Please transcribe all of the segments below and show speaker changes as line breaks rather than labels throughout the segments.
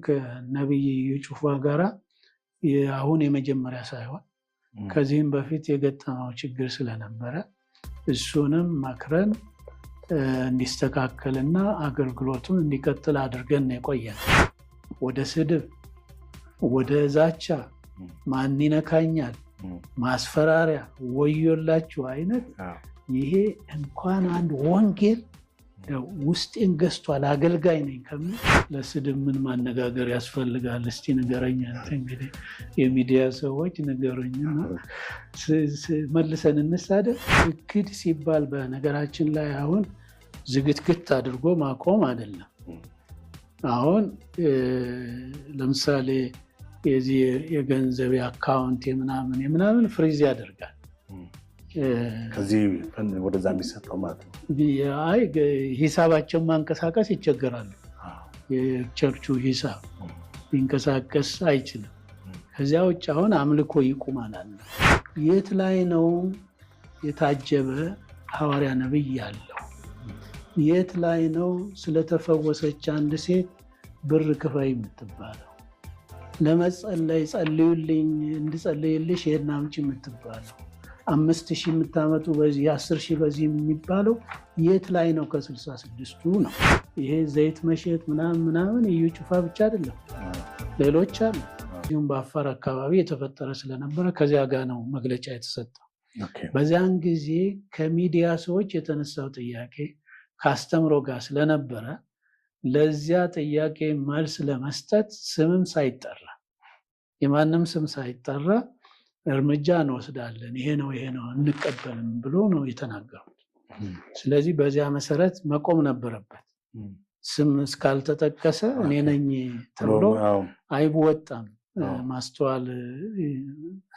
ከነብይ ዩጩፋ ጋራ አሁን የመጀመሪያ ሳይሆን ከዚህም በፊት የገጠመው ችግር ስለነበረ እሱንም መክረን እንዲስተካከልና አገልግሎቱን እንዲቀጥል አድርገን የቆየን። ወደ ስድብ፣ ወደ ዛቻ፣ ማን ይነካኛል፣ ማስፈራሪያ፣ ወዮላችሁ አይነት ይሄ እንኳን አንድ ወንጌል ውስጤን ገዝቷል አገልጋይ ነኝ ከሚል ለስድብ ምን ማነጋገር ያስፈልጋል? እስቲ ንገረኝ። እንግዲህ የሚዲያ ሰዎች ንገሩኝ፣ መልሰን እንሳደብ። እክድ ሲባል በነገራችን ላይ አሁን ዝግትግት አድርጎ ማቆም አይደለም። አሁን ለምሳሌ የዚህ የገንዘብ አካውንት የምናምን ፍሪዝ ያደርጋል።
ከዚህ ወደዛ የሚሰጠው ማለት ነው።
አይ ሂሳባቸውን ማንቀሳቀስ ይቸገራሉ። የቸርቹ ሂሳብ ሊንቀሳቀስ አይችልም። ከዚያ ውጭ አሁን አምልኮ ይቁማል። የት ላይ ነው የታጀበ ሐዋርያ ነብይ ያለው? የት ላይ ነው ስለተፈወሰች አንድ ሴት ብር ክፈይ የምትባለው? ለመጸለይ ጸልዩልኝ እንድጸልይልሽ ይሄን አምጪ የምትባለው? 5,000 የምታመጡ በዚህ 10,000 በዚህ የሚባለው የት ላይ ነው? ከ66ቱ ነው። ይሄ ዘይት መሸጥ ምናምን እዩ ጩፋ ብቻ አይደለም፣ ሌሎች አሉ። ይሁን በአፋር አካባቢ የተፈጠረ ስለነበረ ከዚያ ጋር ነው መግለጫ የተሰጠው። በዚያን ጊዜ ከሚዲያ ሰዎች የተነሳው ጥያቄ ከአስተምሮ ጋር ስለነበረ ለዚያ ጥያቄ መልስ ለመስጠት ስምም ሳይጠራ የማንም ስም ሳይጠራ እርምጃ እንወስዳለን፣ ይሄ ነው እንቀበልም ብሎ ነው የተናገሩት። ስለዚህ በዚያ መሰረት መቆም ነበረበት። ስም እስካልተጠቀሰ እኔ ነኝ ተብሎ አይወጣም፣ ማስተዋል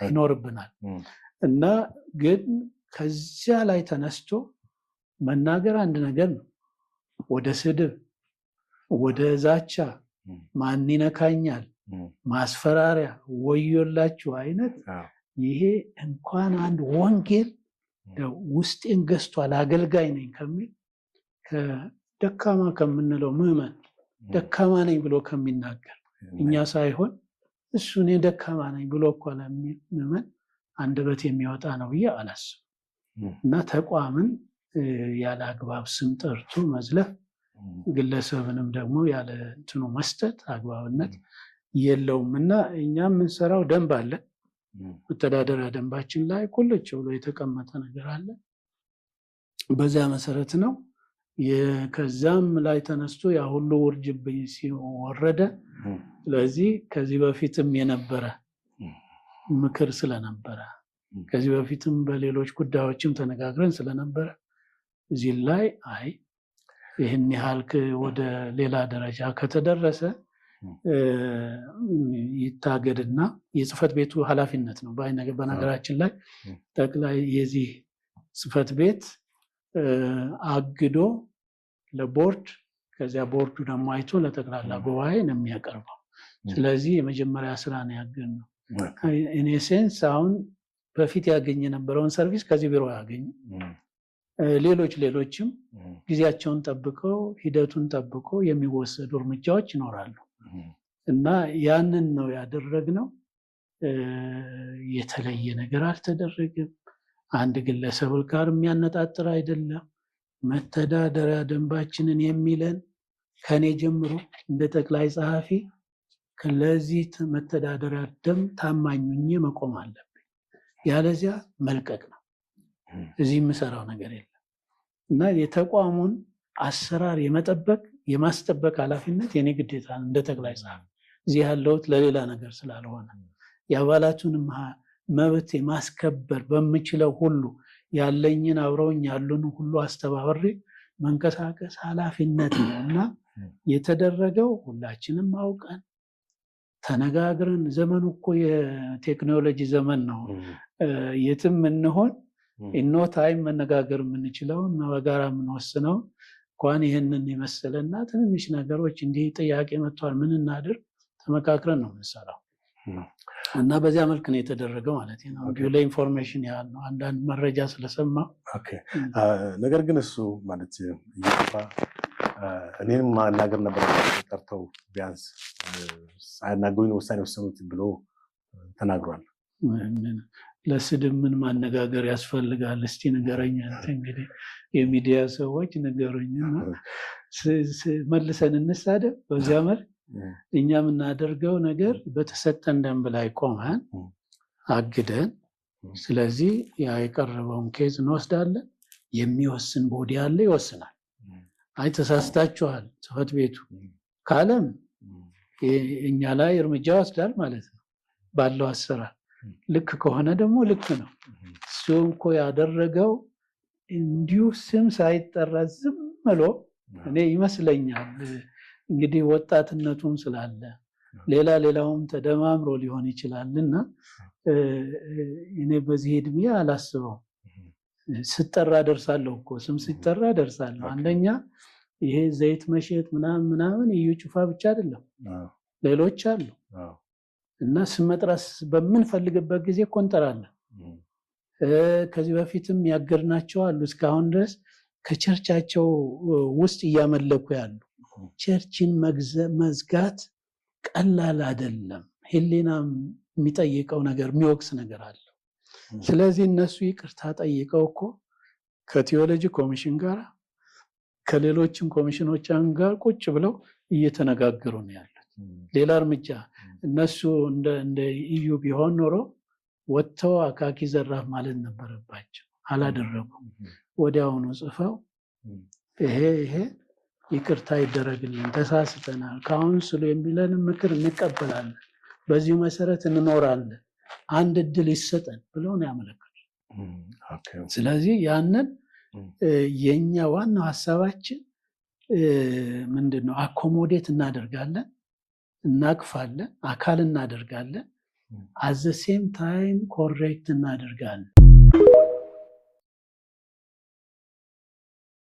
ይኖርብናል። እና ግን ከዚያ ላይ ተነስቶ መናገር አንድ ነገር ነው። ወደ ስድብ፣ ወደ ዛቻ፣ ማን ይነካኛል፣ ማስፈራሪያ፣ ወዮላችሁ አይነት ይሄ እንኳን አንድ ወንጌል ውስጤን ገዝቷል አገልጋይ ነኝ ከሚል ደካማ ከምንለው ምዕመን ደካማ ነኝ ብሎ ከሚናገር እኛ ሳይሆን እሱ እኔ ደካማ ነኝ ብሎ እኮ ለሚል ምዕመን አንደበት የሚወጣ ነው ብዬ አላስብም። እና ተቋምን ያለ አግባብ ስም ጠርቶ መዝለፍ፣ ግለሰብንም ደግሞ ያለ እንትኑ መስጠት አግባብነት የለውም። እና እኛ የምንሰራው ደንብ አለ። መተዳደሪያ ደንባችን ላይ ቁልጭ ብሎ የተቀመጠ ነገር አለ። በዚያ መሰረት ነው። ከዛም ላይ ተነስቶ ያ ሁሉ ውርጅብኝ ሲወረደ፣ ስለዚህ ከዚህ በፊትም የነበረ ምክር ስለነበረ ከዚህ በፊትም በሌሎች ጉዳዮችም ተነጋግረን ስለነበረ እዚህ ላይ አይ ይህን ያህል ወደ ሌላ ደረጃ ከተደረሰ ይታገድና የጽህፈት ቤቱ ኃላፊነት ነው። በነገራችን ላይ ጠቅላይ የዚህ ጽህፈት ቤት አግዶ ለቦርድ፣ ከዚያ ቦርዱ ደግሞ አይቶ ለጠቅላላ ጉባኤ ነው የሚያቀርበው። ስለዚህ የመጀመሪያ ስራ ነው ያገኝ ነው። ኢን ሴንስ አሁን በፊት ያገኝ የነበረውን ሰርቪስ ከዚህ ቢሮ ያገኝ፣ ሌሎችም ጊዜያቸውን ጠብቀው ሂደቱን ጠብቀው የሚወሰዱ እርምጃዎች ይኖራሉ። እና ያንን ነው ያደረግነው። የተለየ ነገር አልተደረገም። አንድ ግለሰብ ጋር የሚያነጣጥር አይደለም። መተዳደሪያ ደንባችንን የሚለን ከኔ ጀምሮ እንደ ጠቅላይ ጸሐፊ ለዚህ መተዳደሪያ ደንብ ታማኝ ሆኜ መቆም አለብኝ። ያለዚያ መልቀቅ ነው። እዚህ የምሰራው ነገር የለም። እና የተቋሙን አሰራር የመጠበቅ የማስጠበቅ ኃላፊነት የኔ ግዴታ ነው እንደ ጠቅላይ ጸሐፊ። እዚህ ያለሁት ለሌላ ነገር ስላልሆነ የአባላቱን መብት የማስከበር በምችለው ሁሉ ያለኝን አብረውኝ ያሉን ሁሉ አስተባብሬ መንቀሳቀስ ኃላፊነት ነው። እና የተደረገው ሁላችንም አውቀን ተነጋግረን፣ ዘመኑ እኮ የቴክኖሎጂ ዘመን ነው። የትም እንሆን ኢኖ ታይም መነጋገር የምንችለውን በጋራ የምንወስነው እንኳን ይህንን የመሰለና ትንንሽ ነገሮች እንዲህ ጥያቄ መጥቷል ምን እናድርግ ተመካክረን ነው የምንሰራው። እና በዚያ መልክ ነው የተደረገው ማለት ነው። ለኢንፎርሜሽን ያህል ነው፣ አንዳንድ መረጃ ስለሰማ።
ነገር ግን እሱ ማለት እኔንም ማናገር ነበር ጠርተው ቢያንስ ሳያናገሩኝ ውሳኔ ወሰኑት ብሎ ተናግሯል።
ለስድብ ምን ማነጋገር ያስፈልጋል? እስቲ ንገረኝ። እንግዲህ የሚዲያ ሰዎች ንገሩኝ፣ መልሰን እንሳደብ በዚያ መልክ። እኛ የምናደርገው ነገር በተሰጠን ደንብ ላይ ቆመን አግደን፣ ስለዚህ ያ የቀረበውን ኬዝ እንወስዳለን። የሚወስን ቦዲ አለ፣ ይወስናል። አይ ተሳስታችኋል ጽሕፈት ቤቱ ካለም እኛ ላይ እርምጃ ይወስዳል ማለት ነው ባለው አሰራር። ልክ ከሆነ ደግሞ ልክ ነው። እሱ እኮ ያደረገው እንዲሁ ስም ሳይጠራ ዝም ብሎ እኔ ይመስለኛል እንግዲህ ወጣትነቱም ስላለ ሌላውም ተደማምሮ ሊሆን ይችላልና እኔ በዚህ እድሜ አላስበው። ስጠራ ደርሳለሁ እኮ ስም ሲጠራ ደርሳለሁ። አንደኛ ይሄ ዘይት መሸጥ ምናምን እዩ ጩፋ ብቻ አይደለም፣ ሌሎች አሉ። እና ስም መጥራት በምንፈልግበት ጊዜ እኮ እንጠራለን። ከዚህ በፊትም ያገድናቸው አሉ። እስካሁን ድረስ ከቸርቻቸው ውስጥ እያመለኩ ያሉ። ቸርችን መዝጋት ቀላል አይደለም። ሕሊና የሚጠይቀው ነገር የሚወቅስ ነገር አለው። ስለዚህ እነሱ ይቅርታ ጠይቀው እኮ ከቴዎሎጂ ኮሚሽን ጋር ከሌሎችም ኮሚሽኖች ጋር ቁጭ ብለው እየተነጋገሩ ነው ያሉት። ሌላ እርምጃ እነሱ እንደ እዩ ቢሆን ኖሮ ወጥተው አካኪ ዘራፍ ማለት ነበረባቸው። አላደረጉም። ወዲያውኑ ጽፈው ይሄ ይቅርታ ይደረግልን፣ ተሳስተናል፣ ካውንስሉ የሚለን ምክር እንቀበላለን፣ በዚሁ መሰረት እንኖራለን፣ አንድ እድል ይሰጠን ብለው ነው ያመለከቱት። ስለዚህ ያንን የኛ ዋናው ሀሳባችን ምንድነው? አኮሞዴት እናደርጋለን፣ እናቅፋለን፣ አካል እናደርጋለን፣ አዘ ሴም ታይም ኮሬክት እናደርጋለን።